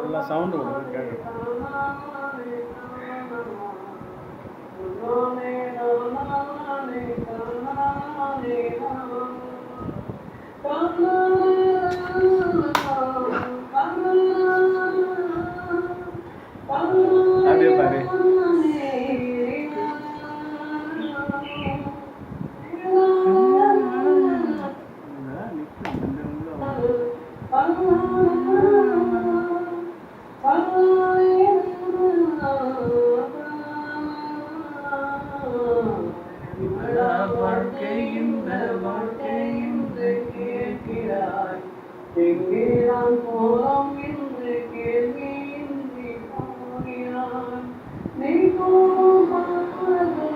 நல்லா சவுண்டு கொடுங்க கேட்குது. அப்படியே பாரு. எங்கேதான் போறோம் என்று கேள்வியின்றி போகிறான். நீ போகும் பாதை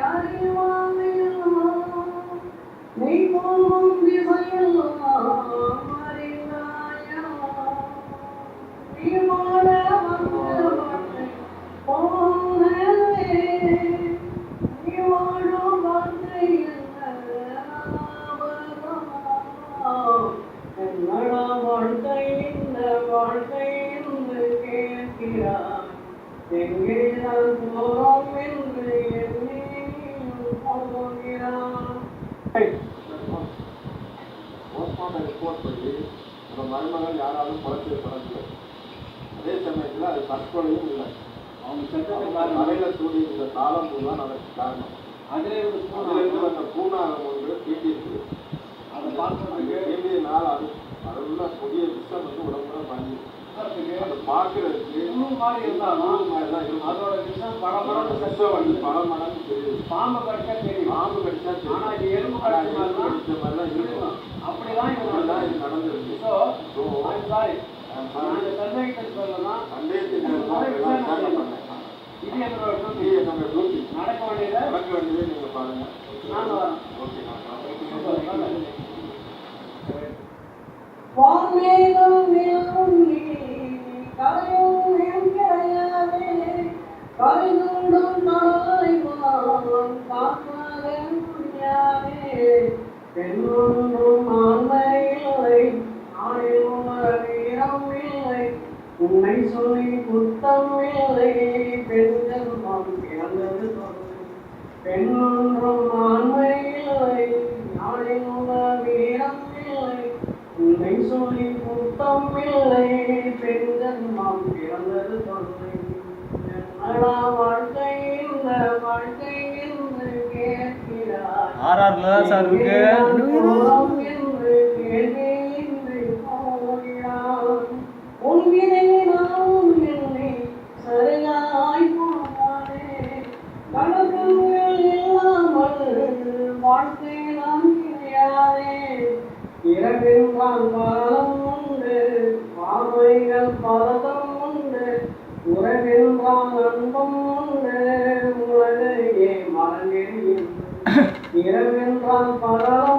அறிவாமையெல்லாம், நீ போகும் திசையெல்லாம் அறிந்தாயா? நீ வாழ வந்த போனே, நீ வாழும் வார்த்தை என்னடா வாழ்க்கை இந்த வாழ்க்கை என்று கேட்கிறான். எங்கேதான் போறோம் என்று எண்ணி போகிறான். போஸ்ட்மார்ட்டம் ரிப்போர்ட் படி நம்ம மருமகள் யாராலும் குறைச்சிருக்கிறாங்க. அதே சமயத்தில் அது தற்கொலையும் இல்லை. அவங்க தலையில் சூடி இந்த காலம் பூரா நமக்கு காரணம். அதிலிருந்து அந்த பூனாகம் ஒன்று தீண்டிருக்கு. அதை பார்க்கறதுக்கு வேண்டிய நாள் அது உள்ள புதிய விஷம் வந்து உடம்புல பண்ணி அதை பார்க்கறதுக்கு மாதிரி இருந்தாலும் தான் இருக்கும். அதோட விஷம் படமடங்கு விஷம் வந்து படமடங்கு தெரியுது. பாம்பு கடிச்சா தெரியும். பாம்பு கடிச்சா தெரியும். ஆனால் இது எறும்பு கடிச்ச மாதிரி தான் இருக்கும். அப்படிதான் இது நடந்திருக்கு. சாரி நாங்கள் சந்தேகத்தை சொல்லலாம். சந்தேகத்தின் இது என்னோட டியூட்டி. நடக்க வேண்டியதை நீங்கள் பாருங்க. நாங்கள் வரோம். ஓகே. வான்மேகம் நிலம் நீ கரையும் என் கிடையாதே, கரைந்துண்டும் கடலை மான் காக்காத முடியாதே. பெண்ணொன்றும் ஆண்மை இல்லை, ஆயிரம் வீரம் இல்லை, உன்னை சொல்லி குத்தம் இல்லை, பெண்கள் நாம் பிறந்தது சொல்லை. பெண்ணொன்றும் ஆண்மை இல்லை, ஆயிரம் வீரம் இல்லை, உன்னை சொல்லி குத்தம் இல்லை, பெண்கள் நாம் பிறந்தது சொல்லை. என்னடா வாழ்க்கை இந்த வாழ்க்கை என்று கேட்கிறார். என்று கேள்வியின்றி போகிறான். உன்வினை நாமும் என்னை சரியாய் போனானே, கணக்குகள் இல்லாமல் வாழ்க்கை நாம் கிடையாதே. இரவென்றால் பரதம் உண்டு, பார்வைகள் பரதம் உண்டு, உறவென்றால் அன்பம் உண்டு, உலகையே மறந்தேன். இரவென்றால் பரதம்